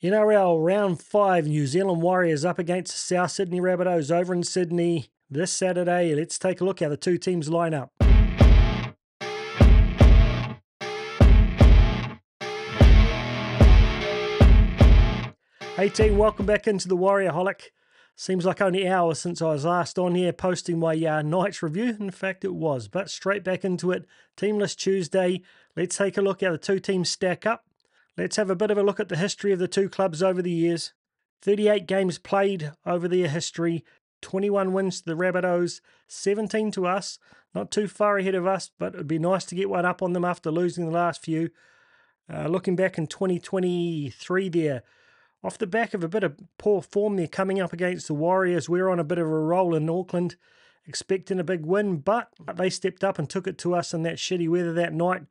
NRL Round 5, New Zealand Warriors up against the South Sydney Rabbitohs over in Sydney this Saturday. Let's take a look how the two teams line up. Hey team, welcome back into the Warriorholic. Seems like only hours since I was last on here posting my night's review. In fact, it was, but straight back into it. Teamless Tuesday. Let's take a look how the two teams stack up. Let's have a bit of a look at the history of the two clubs over the years. 38 games played over their history. 21 wins to the Rabbitohs, 17 to us. Not too far ahead of us, but it would be nice to get one up on them after losing the last few. Looking back in 2023 there, off the back of a bit of poor form there coming up against the Warriors, we're on a bit of a roll in Auckland, expecting a big win, but they stepped up and took it to us in that shitty weather that night,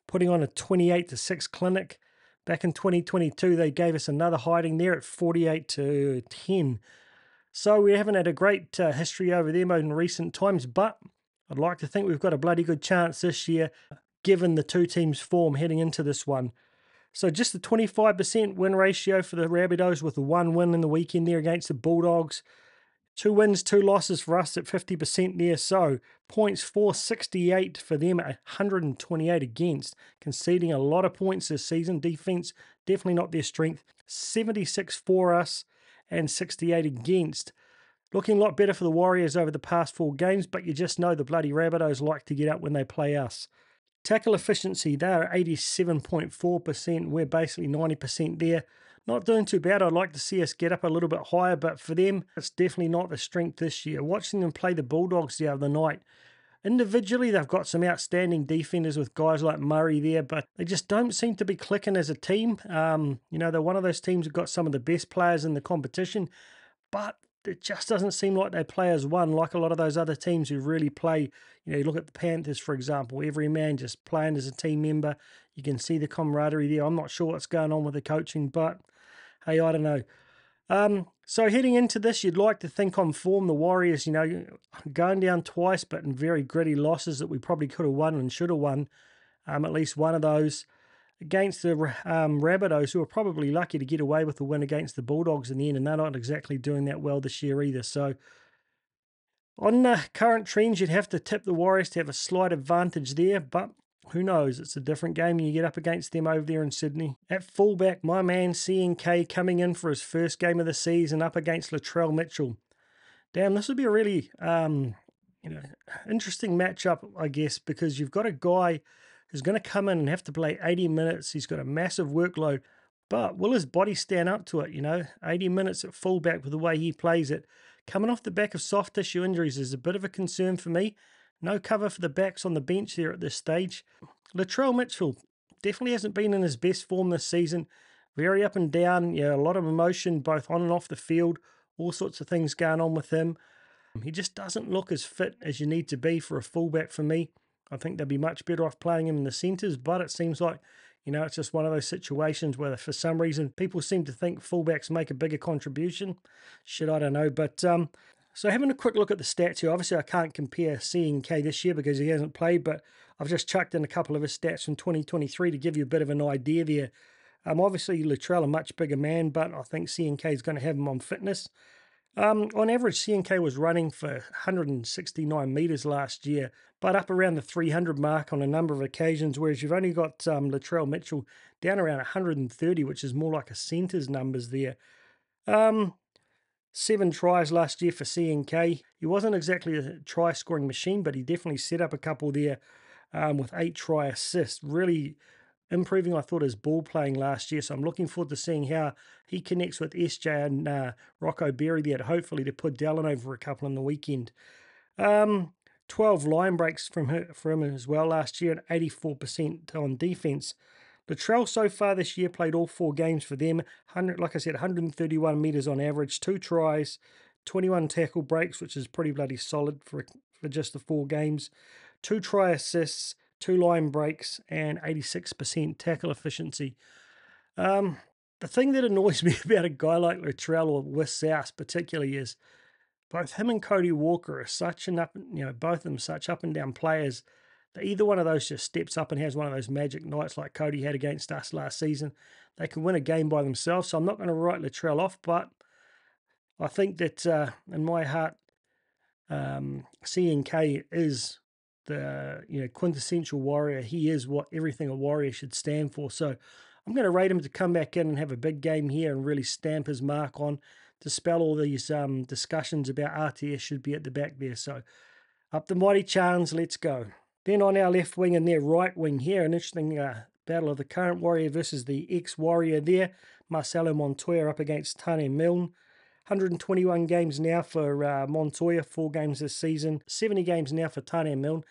putting on a 28-6 clinic. Back in 2022, they gave us another hiding there at 48-10. So we haven't had a great history over them in recent times, but I'd like to think we've got a bloody good chance this year, given the two teams' form heading into this one. So just the 25% win ratio for the Rabbitohs with the one win in the weekend there against the Bulldogs. 2 wins, 2 losses for us at 50% there. So points 468 for them at 128 against. Conceding a lot of points this season. Defense, definitely not their strength. 76 for us and 68 against. Looking a lot better for the Warriors over the past 4 games, but you just know the bloody Rabbitohs like to get up when they play us. Tackle efficiency, they're 87.4%. We're basically 90% there. Not doing too bad. I'd like to see us get up a little bit higher, but for them, it's definitely not the strength this year. Watching them play the Bulldogs the other night, individually, they've got some outstanding defenders with guys like Murray there, but they just don't seem to be clicking as a team. They're one of those teams who've got some of the best players in the competition, but it just doesn't seem like they play as one, like a lot of those other teams who really play. You look at the Panthers, for example, every man just playing as a team member. You can see the camaraderie there. I'm not sure what's going on with the coaching, but hey, I don't know. So heading into this, you'd like to think on form, the Warriors, going down twice, but in very gritty losses that we probably could have won and should have won, at least one of those. Against the Rabbitohs, who are probably lucky to get away with the win against the Bulldogs in the end, and they're not exactly doing that well this year either. So on the current trends, you'd have to tip the Warriors to have a slight advantage there, but who knows? It's a different game when you get up against them over there in Sydney. At fullback, my man CNK coming in for his first game of the season up against Latrell Mitchell. Damn, this would be a really interesting matchup, I guess, because you've got a guy who's going to come in and have to play 80 minutes. He's got a massive workload, but will his body stand up to it? 80 minutes at fullback with the way he plays it. Coming off the back of soft tissue injuries is a bit of a concern for me. No cover for the backs on the bench there at this stage. Latrell Mitchell definitely hasn't been in his best form this season. Very up and down, a lot of emotion both on and off the field. All sorts of things going on with him. He just doesn't look as fit as you need to be for a fullback for me. I think they'd be much better off playing him in the centres, but it seems like, it's just one of those situations where for some reason people seem to think fullbacks make a bigger contribution. Shit, I don't know. But so having a quick look at the stats here, obviously I can't compare CNK this year because he hasn't played, but I've just chucked in a couple of his stats from 2023 to give you a bit of an idea there. Obviously Latrell a much bigger man, but I think CNK is going to have him on fitness. On average, CNK was running for 169 metres last year, but up around the 300 mark on a number of occasions, whereas you've only got Latrell Mitchell down around 130, which is more like a centre's numbers there. 7 tries last year for CNK. He wasn't exactly a try-scoring machine, but he definitely set up a couple there with 8 try assists. Really improving, I thought, his ball playing last year. So I'm looking forward to seeing how he connects with SJ and Rocco Berry there, hopefully to put Dallin over a couple on the weekend. 12 line breaks from him as well last year and 84% on defense. Latrell so far this year played all 4 games for them. 131 metres on average, 2 tries, 21 tackle breaks, which is pretty bloody solid for just the 4 games. 2 try assists, 2 line breaks, and 86% tackle efficiency. The thing that annoys me about a guy like Latrell or with South particularly is both him and Cody Walker are such both of them such up and down players either one of those just steps up and has one of those magic nights like Cody had against us last season, they can win a game by themselves. So I'm not going to write Latrell off, but I think that in my heart, CNK is the quintessential Warrior. He is what everything a Warrior should stand for. So I'm going to rate him to come back in and have a big game here and really stamp his mark on, dispel all these discussions about RTS should be at the back there. So up the mighty Chans, let's go. Then on our left wing and their right wing here, an interesting battle of the current Warrior versus the ex-Warrior there. Marcelo Montoya up against Tane Milne. 121 games now for Montoya, 4 games this season. 70 games now for Tane Milne.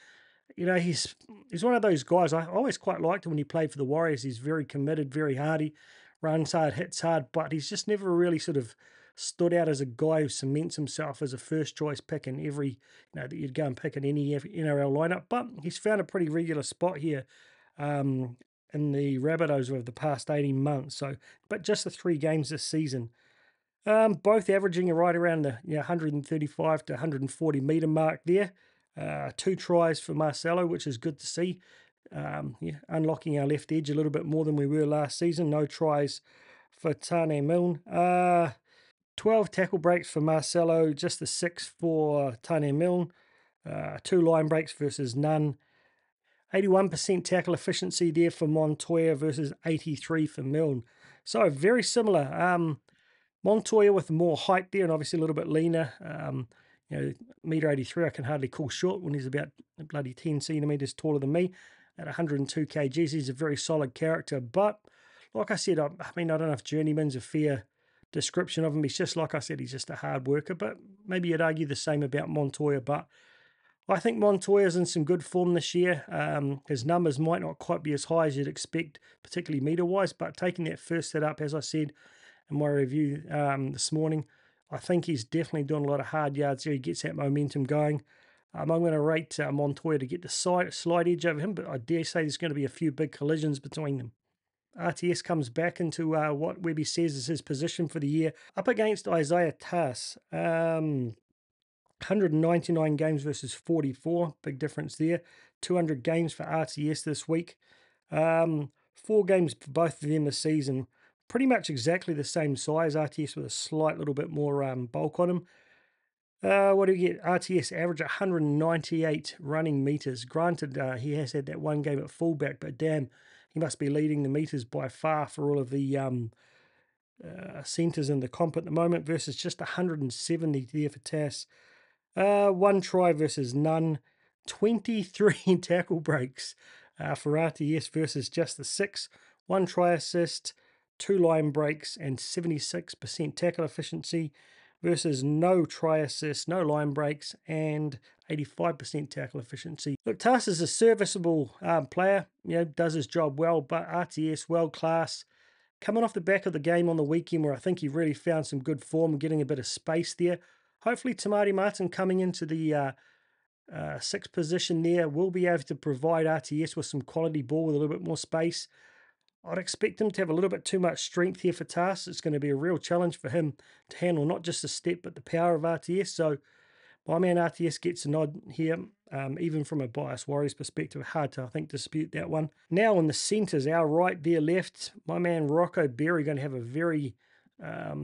He's one of those guys. I always quite liked him when he played for the Warriors. He's very committed, very hardy, runs hard, hits hard, but he's just never really sort of stood out as a guy who cements himself as a first choice pick in every, that you'd go and pick in any NRL lineup. But he's found a pretty regular spot here in the Rabbitohs over the past 18 months. So, but just the 3 games this season. Both averaging right around the 135 to 140 metre mark there. 2 tries for Marcelo, which is good to see. Unlocking our left edge a little bit more than we were last season. No tries for Tane Milne. 12 tackle breaks for Marcelo, just the 6 for Tane Milne. 2 line breaks versus none. 81% tackle efficiency there for Montoya versus 83 for Milne. So very similar. Montoya with more height there and obviously a little bit leaner. Metre 83 I can hardly call short when he's about bloody 10 centimetres taller than me. At 102 kgs, he's a very solid character. But like I said, I don't know if journeyman's a fair description of him. He's just, like I said, he's just a hard worker. But maybe you'd argue the same about Montoya. But I think Montoya's in some good form this year. His numbers might not quite be as high as you'd expect, particularly metre-wise. But taking that first set up, as I said in my review this morning, I think he's definitely doing a lot of hard yards there. He gets that momentum going. I'm going to rate Montoya to get the slight edge over him, but I dare say there's going to be a few big collisions between them. RTS comes back into what Webby says is his position for the year, up against Isaiah Tass. 199 games versus 44, big difference there. 200 games for RTS this week. 4 games for both of them this season. Pretty much exactly the same size. RTS with a slight little bit more bulk on him. What do we get? RTS average 198 running metres. Granted, he has had that one game at fullback, but damn, he must be leading the metres by far for all of the centres in the comp at the moment versus just 170 there for Tass. 1 try versus none. 23 tackle breaks for RTS versus just the 6. 1 try assist, 2 line breaks, and 76% tackle efficiency versus no try assist, no line breaks, and 85% tackle efficiency. Look, Tass is a serviceable player, does his job well, but RTS, world class. Coming off the back of the game on the weekend where I think he really found some good form, getting a bit of space there. Hopefully Tamari Martin coming into the 6th position there will be able to provide RTS with some quality ball with a little bit more space. I'd expect him to have a little bit too much strength here for Tass. It's going to be a real challenge for him to handle not just the step but the power of RTS. So my man RTS gets a nod here, even from a biased Warriors perspective. Hard to, I think, dispute that one. Now on the centres, our right, their left, my man Rocco Berry going to have a very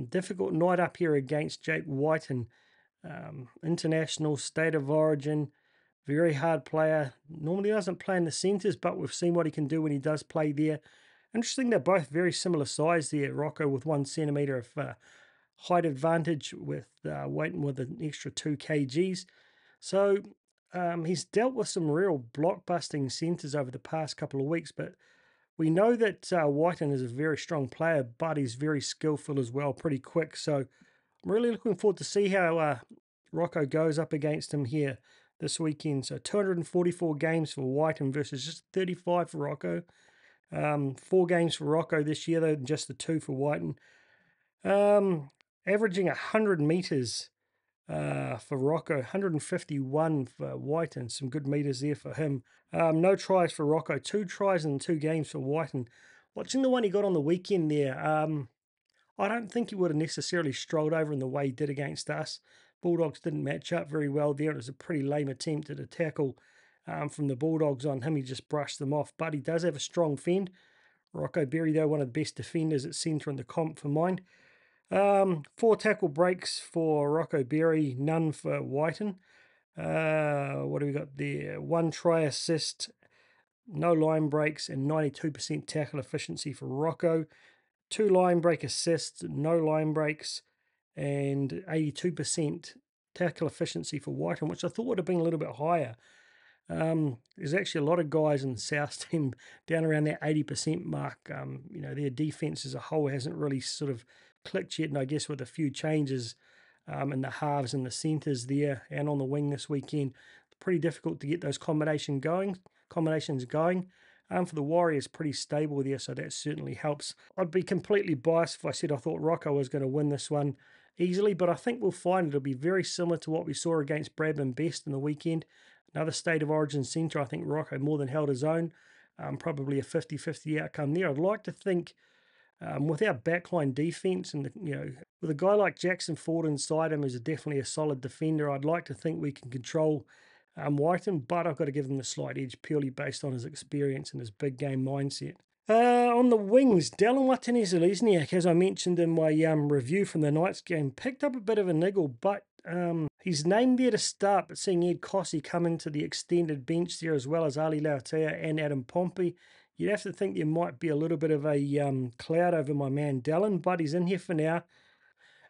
difficult night up here against Jake Whiten. International, state of origin, very hard player. Normally doesn't play in the centres, but we've seen what he can do when he does play there. Interesting, they're both very similar size there. Rocco with 1 centimetre of height advantage, with Whiten with an extra 2 kgs. So he's dealt with some real blockbusting centres over the past couple of weeks, but we know that Whiten is a very strong player, but he's very skillful as well, pretty quick. So I'm really looking forward to see how Rocco goes up against him here this weekend. So 244 games for Whiten versus just 35 for Rocco. 4 games for Rocco this year, though, just the 2 for Whiten. Averaging 100 metres for Rocco, 151 for Whiten. Some good metres there for him. No tries for Rocco, 2 tries in 2 games for Whiten. Watching the one he got on the weekend there, I don't think he would have necessarily strolled over in the way he did against us. Bulldogs didn't match up very well there. It was a pretty lame attempt at a tackle from the Bulldogs on him. He just brushed them off, but he does have a strong fend. Rocco Berry, though, one of the best defenders at centre in the comp for mine. 4 tackle breaks for Rocco Berry, none for Whiten. What do we got there? 1 try assist, no line breaks, and 92% tackle efficiency for Rocco. 2 line break assists, no line breaks, and 82% tackle efficiency for Whiten, which I thought would have been a little bit higher. There's actually a lot of guys in the South team down around that 80% mark. Their defense as a whole hasn't really sort of clicked yet, and I guess with a few changes in the halves and the centres there and on the wing this weekend, pretty difficult to get those combinations going. For the Warriors, pretty stable there, so that certainly helps. I'd be completely biased if I said I thought Rocco was going to win this one easily, but I think we'll find it'll be very similar to what we saw against Bradman Best in the weekend. Another State of Origin centre. I think Rocco more than held his own. Probably a 50-50 outcome there. I'd like to think with our backline defence and with a guy like Jackson Ford inside him, who's definitely a solid defender, I'd like to think we can control Whiten, but I've got to give him the slight edge purely based on his experience and his big game mindset. On the wings, Dallin Watene-Zelezniak, as I mentioned in my review from the Knights game, picked up a bit of a niggle, but he's named there to start, but seeing Ed Cossey come into the extended bench there, as well as Ali Lautea and Adam Pompey, you'd have to think there might be a little bit of a cloud over my man Dallin, but he's in here for now.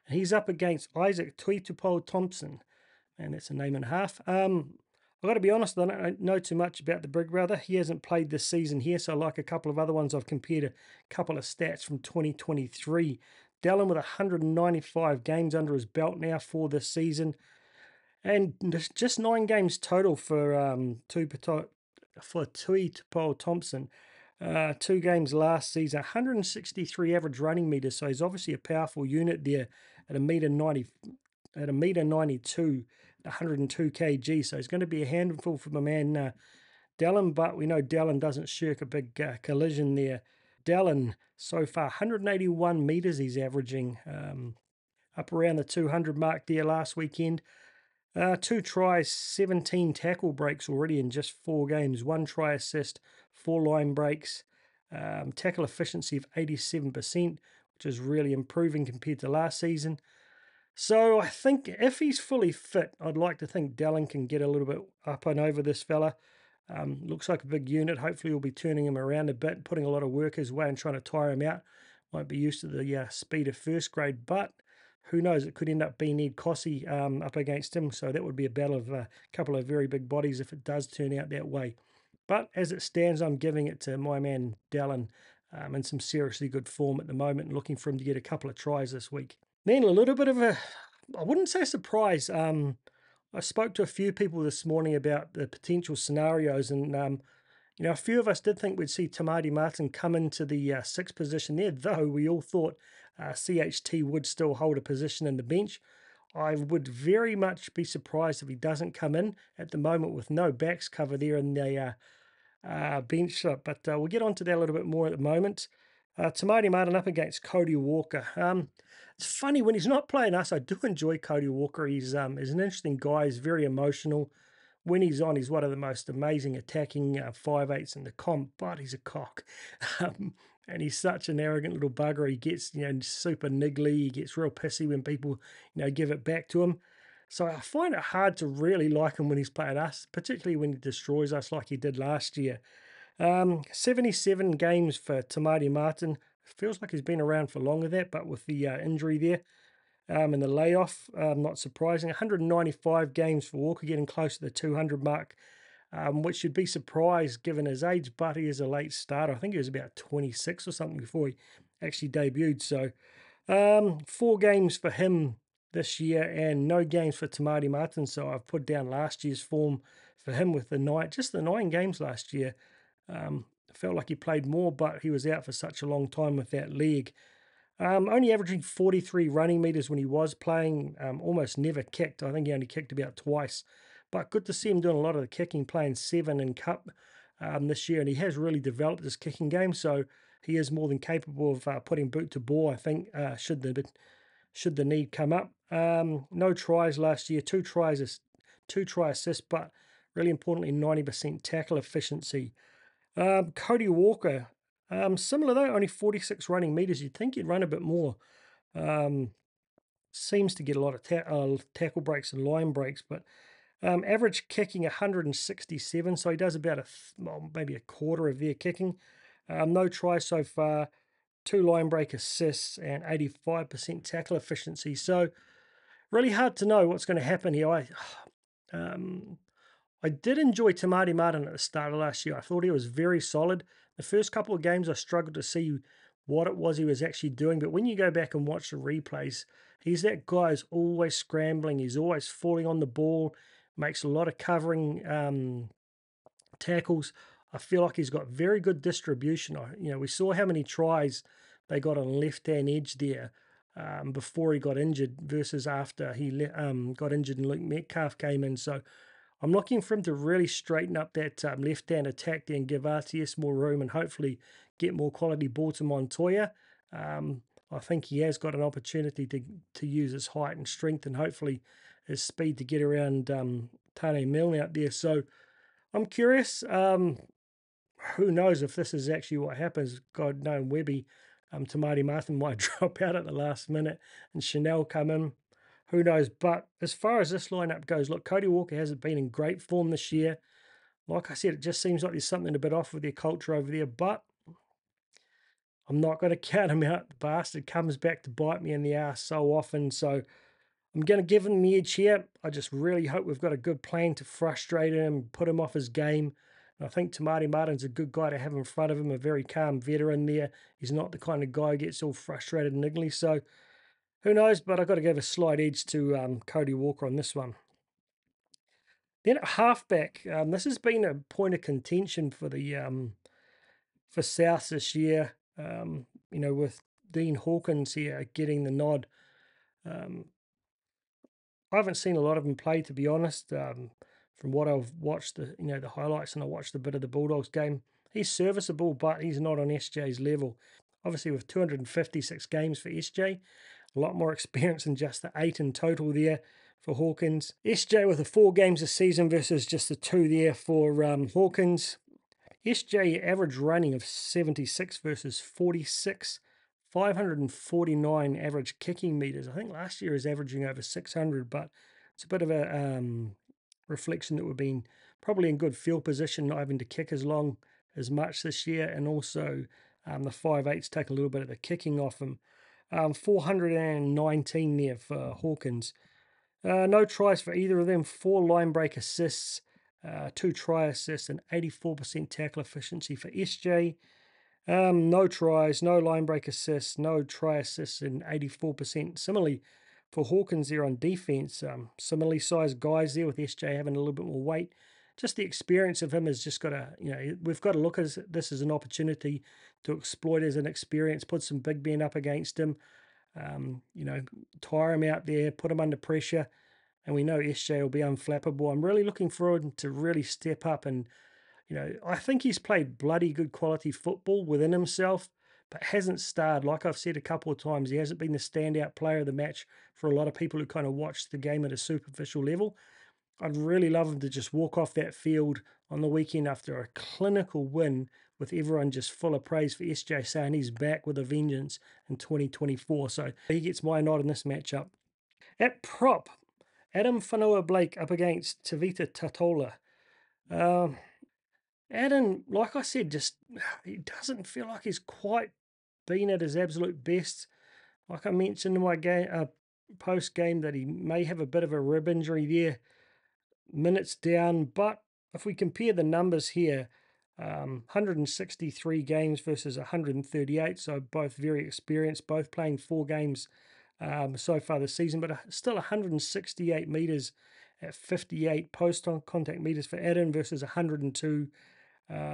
He's up against Isaac Tuitupou-Thompson, and that's a name and a half. I've got to be honest, I don't know too much about the big brother. He hasn't played this season here, so like a couple of other ones, I've compared a couple of stats from 2023. Dallin with 195 games under his belt now for this season, and just 9 games total for Tuitupou-Thompson. 2 games last season, 163 average running meters, so he's obviously a powerful unit there at a meter 92, 102 kg, so he's going to be a handful for my man Dallin, but we know Dallin doesn't shirk a big collision there. Dallin, so far, 181 metres he's averaging, up around the 200 mark there last weekend. 2 tries, 17 tackle breaks already in just 4 games, 1 try assist, 4 line breaks, tackle efficiency of 87%, which is really improving compared to last season. So I think if he's fully fit, I'd like to think Dallin can get a little bit up and over this fella. Looks like a big unit. Hopefully we'll be turning him around a bit, putting a lot of work his way and trying to tire him out. Won't be used to the speed of first grade, but who knows, it could end up being Ed Cossey up against him, so that would be a battle of a couple of very big bodies if it does turn out that way. But as it stands, I'm giving it to my man Dallin in some seriously good form at the moment, and looking for him to get a couple of tries this week. Then a little bit of a, I wouldn't say surprise, I spoke to a few people this morning about the potential scenarios, and a few of us did think we'd see Tamati Martin come into the 6th position there, though we all thought CHT would still hold a position in the bench. I would very much be surprised if he doesn't come in at the moment with no backs cover there in the bench, but we'll get onto that a little bit more at the moment. Tamati Martin up against Cody Walker. It's funny, when he's not playing us, I do enjoy Cody Walker. He's an interesting guy. He's very emotional. When he's on, he's one of the most amazing attacking 5'8" in the comp, but he's a cock. And he's such an arrogant little bugger. He gets, super niggly. He gets real pissy when people, give it back to him. So I find it hard to really like him when he's playing us, particularly when he destroys us like he did last year. 77 games for Tamati Martin. Feels like he's been around for longer than that, but with the injury there and the layoff, not surprising. 195 games for Walker, getting close to the 200 mark, which should be surprised given his age, but he is a late starter. I think he was about 26 or something before he actually debuted. So 4 games for him this year and no games for Tamati Martin. So I've put down last year's form for him with the 9 games last year. Felt like he played more, but he was out for such a long time with that leg. Only averaging 43 running meters when he was playing, almost never kicked. I think he only kicked about twice. But good to see him doing a lot of the kicking, playing 7 in Cup this year, and he has really developed his kicking game, so he is more than capable of putting boot to ball, I think, should the need come up. No tries last year, 2 try assists, but really importantly, 90% tackle efficiency. Cody Walker, similar though, only 46 running meters. You'd think he'd run a bit more. Seems to get a lot of tackle breaks and line breaks, but average kicking 167, so he does about maybe a quarter of their kicking. No tries so far, 2 line break assists, and 85% tackle efficiency. So really hard to know what's going to happen here. I did enjoy Tamati Martin at the start of last year. I thought he was very solid. The first couple of games I struggled to see what it was he was actually doing, but when you go back and watch the replays, he's that guy who's always scrambling. He's always falling on the ball, makes a lot of covering tackles. I feel like he's got very good distribution. We saw how many tries they got on left-hand edge there before he got injured versus after he got injured and Luke Metcalf came in. So I'm looking for him to really straighten up that left-hand attack there and give RTS more room and hopefully get more quality ball to Montoya. I think he has got an opportunity to use his height and strength and hopefully his speed to get around Tane Milne out there. So I'm curious. Who knows if this is actually what happens? God knows, Webby, Tamati Martin might drop out at the last minute and Chanel come in. Who knows? But as far as this lineup goes, look, Cody Walker hasn't been in great form this year. Like I said, it just seems like there's something a bit off with their culture over there, but I'm not going to count him out. The bastard comes back to bite me in the ass so often, so I'm going to give him the edge here. I just really hope we've got a good plan to frustrate him, put him off his game. And I think Tamati Martin's a good guy to have in front of him, a very calm veteran there. He's not the kind of guy who gets all frustrated and niggly, so who knows, but I've got to give a slight edge to Cody Walker on this one. Then at halfback, this has been a point of contention for the for South this year. With Dean Hawkins here getting the nod. I haven't seen a lot of him play, to be honest. From what I've watched, the highlights, and I watched a bit of the Bulldogs game. He's serviceable, but he's not on SJ's level. Obviously, with 256 games for SJ, a lot more experience than just the 8 in total there for Hawkins. SJ with the 4 games a season versus just the 2 there for Hawkins. SJ average running of 76 versus 46. 549 average kicking meters. I think last year is averaging over 600, but it's a bit of a reflection that we've been probably in good field position, not having to kick as much this year, and also the 5'8's take a little bit of the kicking off him. 419 there for Hawkins. No tries for either of them. 4 line break assists, 2 try assists, and 84% tackle efficiency for SJ. No tries, no line break assists, no try assists, and 84%. Similarly, for Hawkins there on defense, similarly sized guys there with SJ having a little bit more weight. Just the experience of him has just got to, we've got to look at this as an opportunity to exploit as an experience, put some big men up against him, tire him out there, put him under pressure, and we know SJ will be unflappable. I'm really looking forward to really step up and, I think he's played bloody good quality football within himself, but hasn't starred. Like I've said a couple of times, he hasn't been the standout player of the match for a lot of people who kind of watch the game at a superficial level. I'd really love him to just walk off that field on the weekend after a clinical win with everyone just full of praise for SJ, saying he's back with a vengeance in 2024. So he gets my nod in this matchup. At prop, Adam Whanua-Blake up against Tavita Tatola. Adam, like I said, he doesn't feel like he's quite been at his absolute best. Like I mentioned in my game post game that he may have a bit of a rib injury there, minutes down. But if we compare the numbers here, 163 games versus 138, so both very experienced, both playing 4 games so far this season, but still 168 meters at 58 post-contact meters for Adam versus 102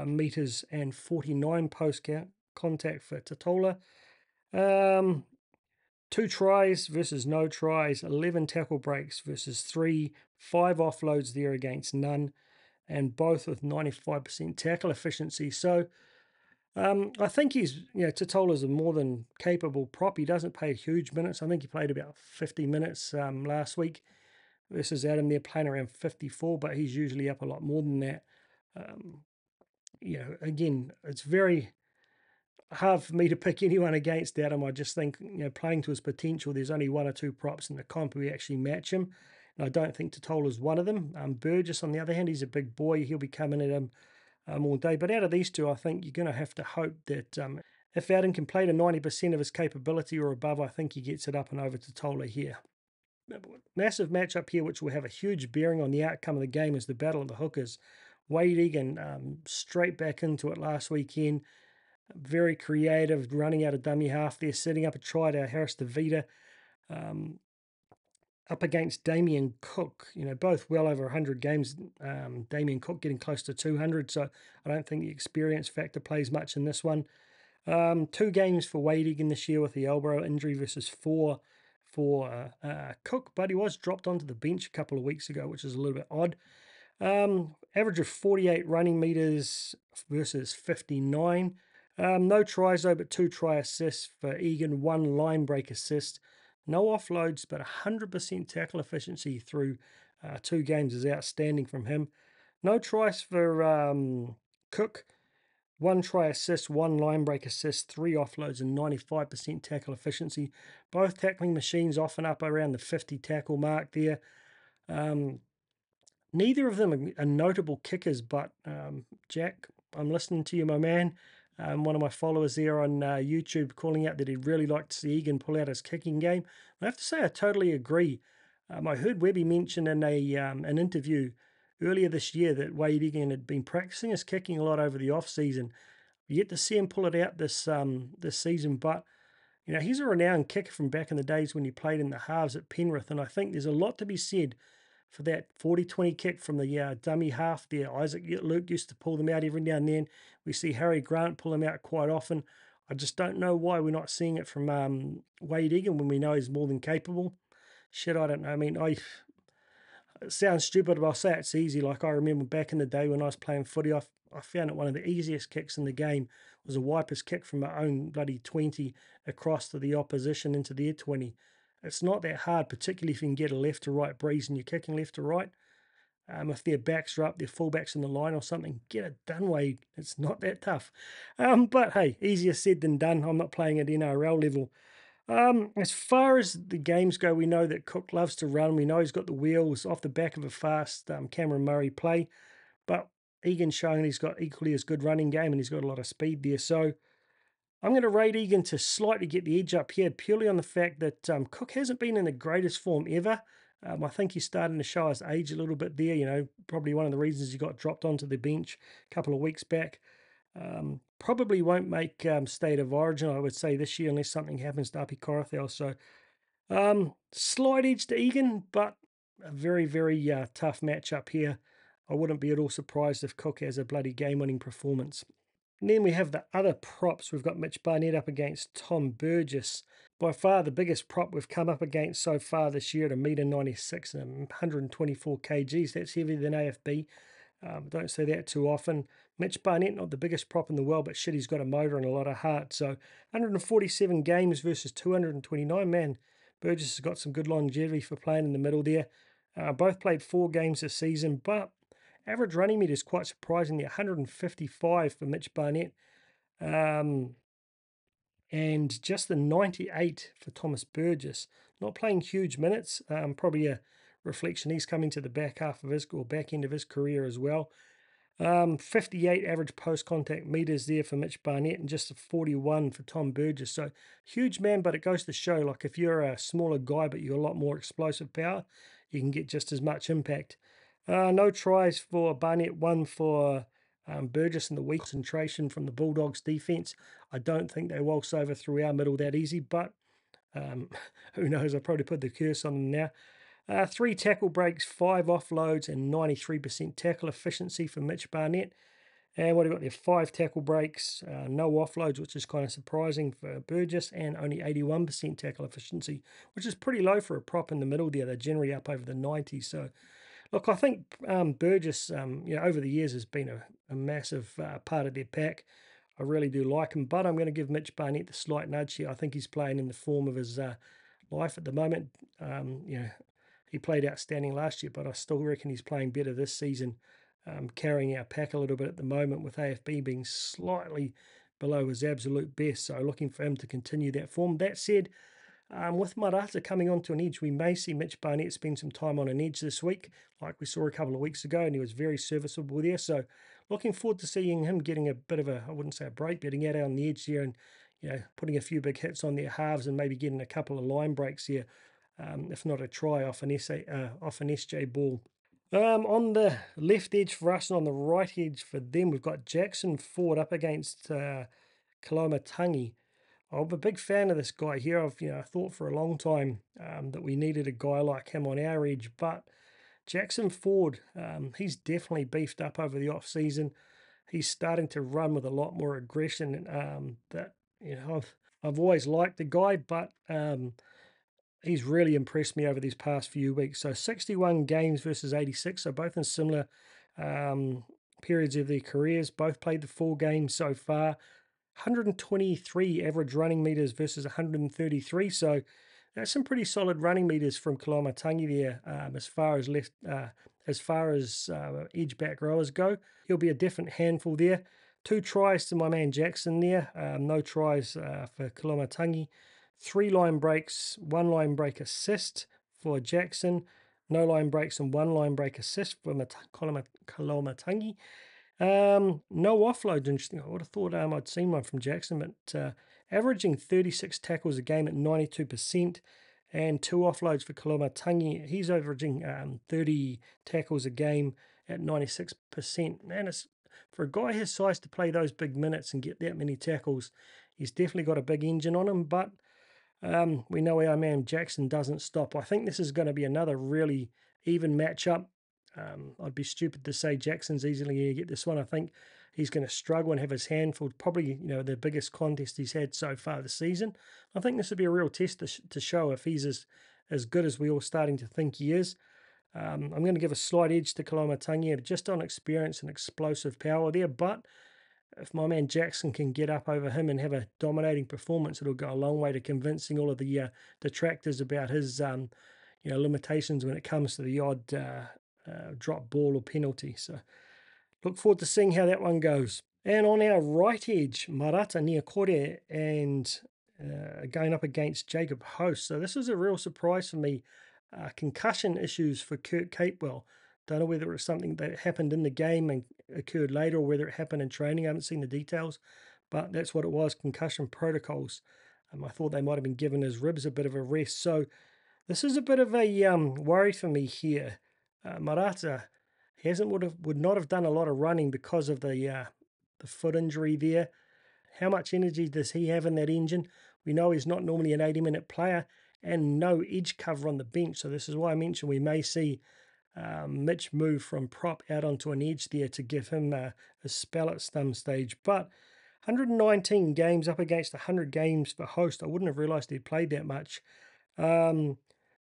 meters and 49 post contact for Tatola. 2 tries versus no tries, 11 tackle breaks versus 3, 5 offloads there against none, and both with 95% tackle efficiency. So I think Tatola's a more than capable prop. He doesn't play huge minutes. I think he played about 50 minutes last week. versus Adam. They're playing around 54, but he's usually up a lot more than that. Again, it's very hard for me to pick anyone against Adam. I just think, playing to his potential, there's only one or two props in the comp who actually match him. And I don't think Totola's one of them. Burgess, on the other hand, he's a big boy. He'll be coming at him all day. But out of these two, I think you're going to have to hope that if Adam can play to 90% of his capability or above, I think he gets it up and over to Tola here. Massive matchup here, which will have a huge bearing on the outcome of the game, is the Battle of the Hookers. Wade Egan straight back into it last weekend. Very creative, running out of dummy half there, setting up a try to Harris DeVita. Up against Damien Cook, both well over 100 games. Damien Cook getting close to 200, so I don't think the experience factor plays much in this one. 2 games for Wade Egan this year with the elbow injury versus 4 for Cook, but he was dropped onto the bench a couple of weeks ago, which is a little bit odd. Average of 48 running meters versus 59. No tries though, but 2 try assists for Egan, 1 line break assist. No offloads, but 100% tackle efficiency through 2 games is outstanding from him. No tries for Cook. 1 try assist, 1 line break assist, 3 offloads, and 95% tackle efficiency. Both tackling machines often up around the 50 tackle mark there. Neither of them are notable kickers, but Jack, I'm listening to you, my man. One of my followers there on YouTube calling out that he'd really like to see Egan pull out his kicking game. I have to say I totally agree. I heard Webby mention in an interview earlier this year that Wade Egan had been practicing his kicking a lot over the off-season. Yet to see him pull it out this season, but he's a renowned kicker from back in the days when he played in the halves at Penrith, and I think there's a lot to be said for that 40-20 kick from the dummy half there. Isaac Luke used to pull them out every now and then. We see Harry Grant pull them out quite often. I just don't know why we're not seeing it from Wade Egan when we know he's more than capable. Shit, I don't know. I mean, it sounds stupid, but I'll say it's easy. Like I remember back in the day when I was playing footy, I found it one of the easiest kicks in the game was a wiper's kick from my own bloody 20 across to the opposition into their 20. It's not that hard, particularly if you can get a left to right breeze and you're kicking left to right. If their backs are up, their fullbacks in the line or something, get it done, Wade. It's not that tough. But hey, easier said than done. I'm not playing at NRL level. As far as the games go, we know that Cook loves to run. We know he's got the wheels off the back of a fast Cameron Murray play. But Egan's showing he's got equally as good running game and he's got a lot of speed there. So I'm going to rate Egan to slightly get the edge up here, purely on the fact that Cook hasn't been in the greatest form ever. I think he's starting to show his age a little bit there. Probably one of the reasons he got dropped onto the bench a couple of weeks back. Probably won't make State of Origin, I would say, this year, unless something happens to Api Korothel. So slight edge to Egan, but a very, very tough matchup here. I wouldn't be at all surprised if Cook has a bloody game-winning performance. And then we have the other props. We've got Mitch Barnett up against Tom Burgess. By far the biggest prop we've come up against so far this year at 1.96 m and 124 kgs. That's heavier than AFB. Don't say that too often. Mitch Barnett, not the biggest prop in the world, but shit, he's got a motor and a lot of heart. So 147 games versus 229. Man, Burgess has got some good longevity for playing in the middle there. Both played 4 games this season, but average running meter is quite surprisingly 155 for Mitch Barnett. And just the 98 for Thomas Burgess. Not playing huge minutes. Probably a reflection he's coming to the back end of his career as well. 58 average post-contact meters there for Mitch Barnett and just a 41 for Tom Burgess. So huge man, but it goes to show, like, if you're a smaller guy but you're a lot more explosive power, you can get just as much impact. No tries for Barnett, 1 for Burgess, and the weak concentration from the Bulldogs defence. I don't think they waltz over through our middle that easy, but who knows, I'll probably put the curse on them now. 3 tackle breaks, 5 offloads, and 93% tackle efficiency for Mitch Barnett. And what have we got there? 5 tackle breaks, no offloads, which is kind of surprising for Burgess, and only 81% tackle efficiency, which is pretty low for a prop in the middle there. They're generally up over the 90s. So, look, I think Burgess, over the years has been a massive part of their pack. I really do like him, but I'm going to give Mitch Barnett the slight nudge here. I think he's playing in the form of his life at the moment. he played outstanding last year, but I still reckon he's playing better this season, carrying our pack a little bit at the moment, with AFB being slightly below his absolute best. So looking for him to continue that form. That said, with Marata coming onto an edge, we may see Mitch Barnett spend some time on an edge this week, like we saw a couple of weeks ago, and he was very serviceable there. So looking forward to seeing him getting a bit of a, I wouldn't say a break, but getting out on the edge there and, putting a few big hits on their halves and maybe getting a couple of line breaks here, if not a try off an SJ ball. On the left edge for us and on the right edge for them, we've got Jackson Ford up against Kalomatangi. I'm a big fan of this guy here. I've thought for a long time that we needed a guy like him on our edge, but Jackson Ford, he's definitely beefed up over the off season. He's starting to run with a lot more aggression. I've always liked the guy, but he's really impressed me over these past few weeks. So 61 games versus 86, so both in similar periods of their careers. Both played the full game so far. 123 average running meters versus 133, so that's some pretty solid running meters from Kalomatangi there. As far as edge back rowers go, he'll be a different handful there. 2 tries to my man Jackson there. No tries for Kalomatangi. 3 line breaks, 1 line break assist for Jackson. No line breaks and 1 line break assist for Kalomatangi. No offloads. Interesting. I would have thought I'd seen one from Jackson, but averaging 36 tackles a game at 92%, and 2 offloads for Kalomatangi. He's averaging 30 tackles a game at 96%. Man, it's for a guy his size to play those big minutes and get that many tackles, he's definitely got a big engine on him. But we know our man Jackson doesn't stop. I think this is going to be another really even matchup. I'd be stupid to say Jackson's easily going to get this one. I think he's going to struggle and have his handful. Probably, the biggest contest he's had so far this season. I think this would be a real test to show if he's as good as we're all starting to think he is. I'm going to give a slight edge to Kalomatangi just on experience and explosive power there. But if my man Jackson can get up over him and have a dominating performance, it'll go a long way to convincing all of the detractors about his limitations when it comes to the odd drop ball or penalty. So look forward to seeing how that one goes. And on our right edge, Marata Niakore and going up against Jacob Host. So this was a real surprise for me. Concussion issues for Kurt Capewell. Don't know whether it was something that happened in the game and occurred later or whether it happened in training. I haven't seen the details, but that's what it was, concussion protocols. I thought they might have been giving his ribs a bit of a rest. So this is a bit of a worry for me here. Marata would not have done a lot of running because of the foot injury there. How much energy does he have in that engine? We know he's not normally an 80-minute player and no edge cover on the bench. So this is why I mentioned we may see Mitch move from prop out onto an edge there to give him a spell at some stage. But 119 games up against 100 games for Host. I wouldn't have realised he'd played that much.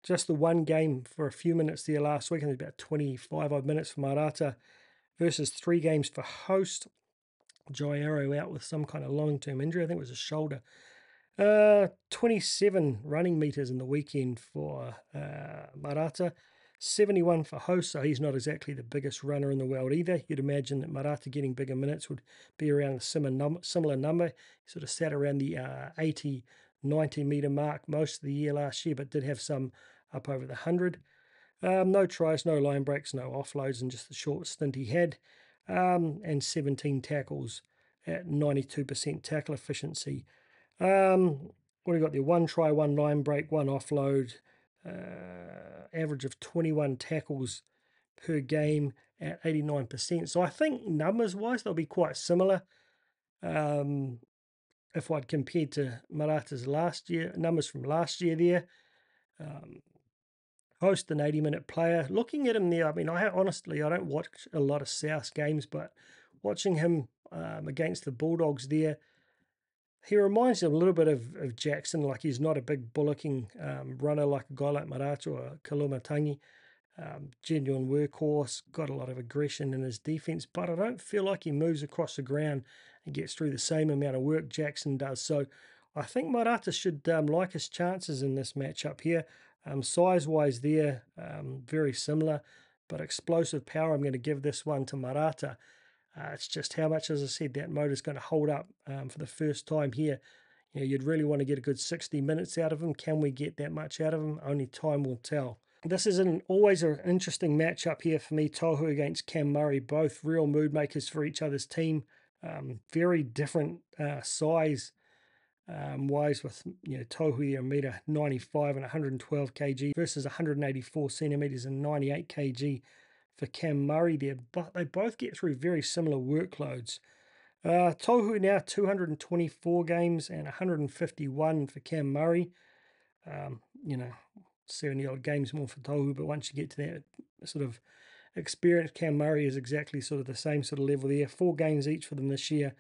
Just the one game for a few minutes there last week, and about 25 odd minutes for Marata versus 3 games for Host. Jai Arrow out with some kind of long-term injury. I think it was a shoulder. 27 running meters in the weekend for Marata. 71 for Host, so he's not exactly the biggest runner in the world either. You'd imagine that Marata getting bigger minutes would be around a similar number. He sort of sat around the 80, 90 metre mark most of the year last year, but did have some up over the 100. No tries, no line breaks, no offloads, and just the short stint he had. And 17 tackles at 92% tackle efficiency. What do we got there? 1 try, 1 line break, 1 offload. Average of 21 tackles per game at 89%. So I think numbers-wise, they'll be quite similar. If I'd compared to Marata's numbers from last year there. Host an 80-minute player. Looking at him there, I mean, I don't watch a lot of South games, but watching him against the Bulldogs there, he reminds me a little bit of Jackson. Like, he's not a big bullocking runner like a guy like Marata or Kalomatangi. Genuine workhorse, got a lot of aggression in his defense, but I don't feel like he moves across the ground and gets through the same amount of work Jackson does. So I think Marata should like his chances in this matchup here. Size-wise there, very similar, but explosive power, I'm going to give this one to Marata. It's just how much, as I said, that motor's going to hold up for the first time here. You'd really want to get a good 60 minutes out of him. Can we get that much out of him? Only time will tell. This is always an interesting matchup here for me, Tohu against Cam Murray, both real mood makers for each other's team. Very different size wise, with Tohu here, 1.95 and 112 kg versus 184 centimeters and 98 kg for Cam Murray there, but they both get through very similar workloads. Tohu now 224 games and 151 for Cam Murray. 70 odd games more for Tohu, but once you get to that sort of experience, Cam Murray is exactly sort of the same sort of level there. 4 games each for them this year.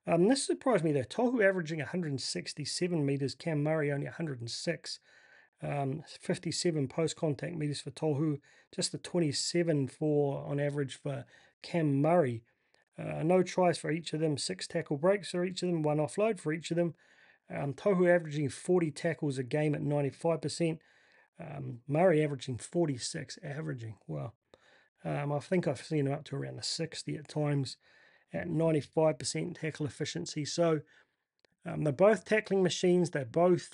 This surprised me though. Tohu averaging 167 metres, Cam Murray only 106. 57 post-contact metres for Tohu, just the 27 on average for Cam Murray. No tries for each of them, 6 tackle breaks for each of them, 1 offload for each of them. Tohu averaging 40 tackles a game at 95%. Murray averaging 46, wow. I think I've seen him up to around the 60 at times at 95% tackle efficiency. So they're both tackling machines. They're both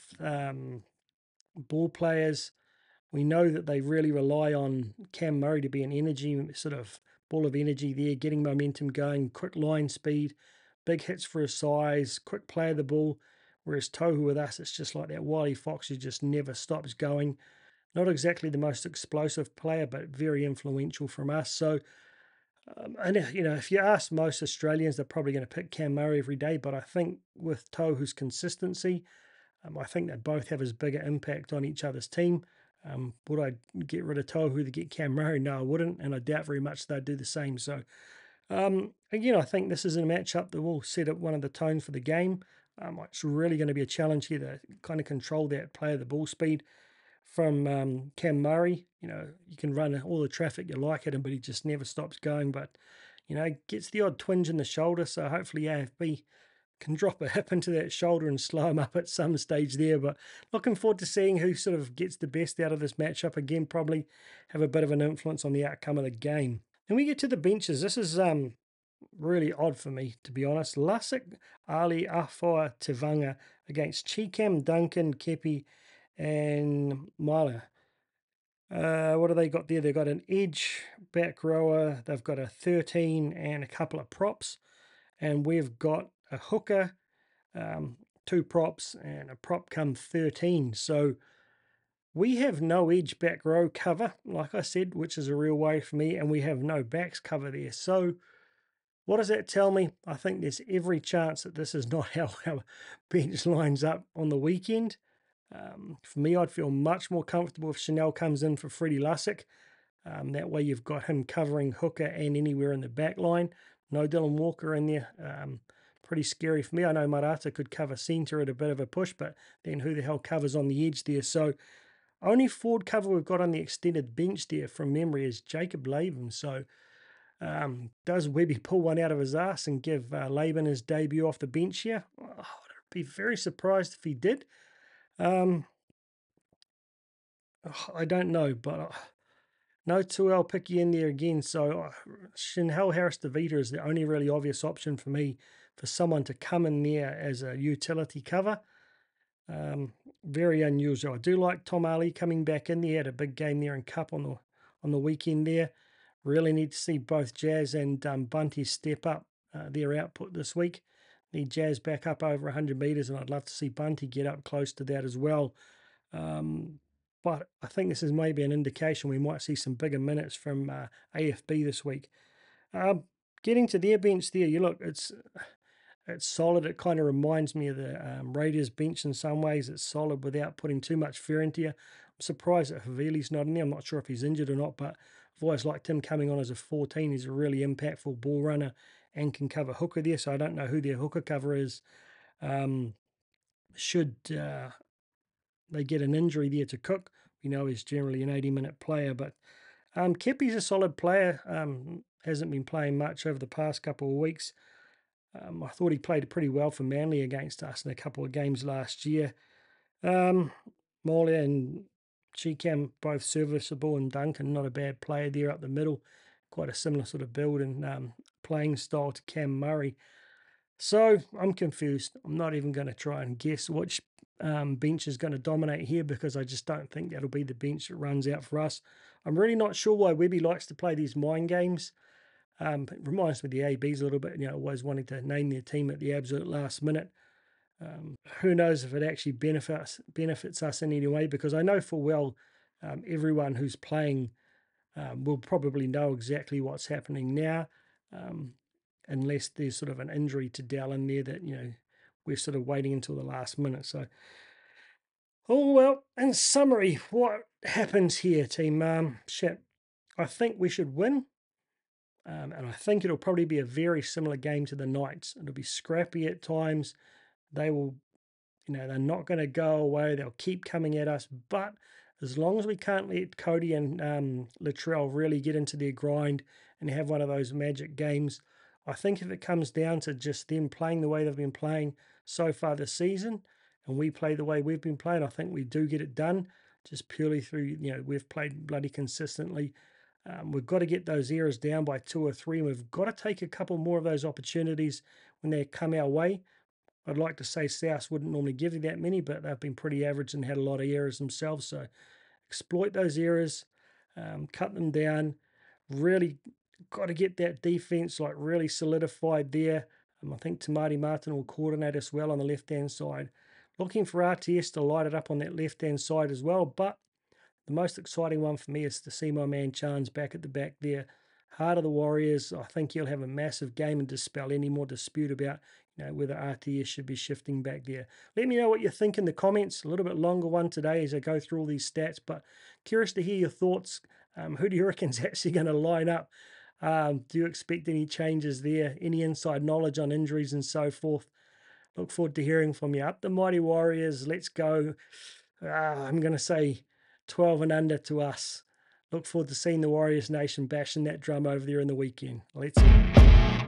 ball players. We know that they really rely on Cam Murray to be an energy, sort of ball of energy there, getting momentum going, quick line speed, big hits for his size, quick play of the ball. Whereas Tohu with us, it's just like that wily fox who just never stops going. Not exactly the most explosive player, but very influential from us. So, and if you ask most Australians, they're probably going to pick Cam Murray every day. But I think with Tohu's consistency, I think they both have as big an impact on each other's team. Would I get rid of Tohu to get Cam Murray? No, I wouldn't, and I doubt very much they'd do the same. So, again, I think this is a matchup that will set up one of the tones for the game. It's really going to be a challenge here to kind of control that play of the ball speed from Cam Murray. You can run all the traffic you like at him, but he just never stops going. But, gets the odd twinge in the shoulder, so hopefully AFB can drop a hip into that shoulder and slow him up at some stage there. But looking forward to seeing who sort of gets the best out of this matchup. Again, probably have a bit of an influence on the outcome of the game. Then we get to the benches. This is really odd for me, to be honest. Lusick, Ali, Afoa, Tivanga against Chikam, Duncan, Kepi, and Mala. What do they got there? They've got an edge back rower. They've got a 13 and a couple of props. And we've got a hooker, 2 props, and a prop come 13. So we have no edge back row cover, like I said, which is a real worry for me, and we have no backs cover there. So what does that tell me? I think there's every chance that this is not how our bench lines up on the weekend. For me, I'd feel much more comfortable if Chanel comes in for Freddie Lusick. That way you've got him covering hooker and anywhere in the back line. No Dylan Walker in there. Pretty scary for me. I know Marata could cover centre at a bit of a push, but then who the hell covers on the edge there? So only forward cover we've got on the extended bench there from memory is Jacob Laban. So does Webby pull one out of his ass and give Laban his debut off the bench here? Oh, I'd be very surprised if he did. I don't know, but no 2L picky in there again. So Shinhel Harris DeVita is the only really obvious option for me for someone to come in there as a utility cover. Very unusual. I do like Tom Ali coming back in there. He had a big game there in Cup on the weekend there. Really need to see both Jazz and Bunty step up their output this week. Need Jazz back up over 100 metres, and I'd love to see Bunty get up close to that as well. But I think this is maybe an indication we might see some bigger minutes from AFB this week. Getting to their bench there, you look, it's solid. It kind of reminds me of the Raiders bench in some ways. It's solid without putting too much fear into you. I'm surprised that Havili's not in there. I'm not sure if he's injured or not, but I've always liked him coming on as a 14. He's a really impactful ball runner and can cover hooker there, so I don't know who their hooker cover is. Should they get an injury there to Cook, we know he's generally an 80-minute player, but Kepi's a solid player. Hasn't been playing much over the past couple of weeks. I thought he played pretty well for Manly against us in a couple of games last year. Morley and Cheekham both serviceable, and Duncan not a bad player there up the middle. Quite a similar sort of build and playing style to Cam Murray. So I'm confused. I'm not even going to try and guess which bench is going to dominate here, because I just don't think that'll be the bench that runs out for us. I'm really not sure why Webby likes to play these mind games. It reminds me of the ABs a little bit, always wanting to name their team at the absolute last minute. Who knows if it actually benefits us in any way, because I know full well everyone who's playing will probably know exactly what's happening now, unless there's sort of an injury to Dallin there that, we're sort of waiting until the last minute. So, oh well, in summary, what happens here, team? Shit, I think we should win. And I think it'll probably be a very similar game to the Knights. It'll be scrappy at times. They will, they're not going to go away. They'll keep coming at us. But as long as we can't let Cody and Latrell really get into their grind and have one of those magic games, I think if it comes down to just them playing the way they've been playing so far this season, and we play the way we've been playing, I think we do get it done, just purely through, we've played bloody consistently. We've got to get those errors down by 2 or 3. And we've got to take a couple more of those opportunities when they come our way. I'd like to say South wouldn't normally give you that many, but they've been pretty average and had a lot of errors themselves. So exploit those errors, cut them down. Really got to get that defense really solidified there. I think Tamati Martin will coordinate us well on the left-hand side. Looking for RTS to light it up on that left-hand side as well, but the most exciting one for me is to see my man Chance back at the back there. Heart of the Warriors. I think he'll have a massive game and dispel any more dispute about whether RTS should be shifting back there. Let me know what you think in the comments. A little bit longer one today as I go through all these stats, but curious to hear your thoughts. Who do you reckon is actually going to line up? Do you expect any changes there? Any inside knowledge on injuries and so forth? Look forward to hearing from you. Up the Mighty Warriors. Let's go. I'm going to say 12 and under to us. Look forward to seeing the Warriors Nation bashing that drum over there in the weekend. Let's go.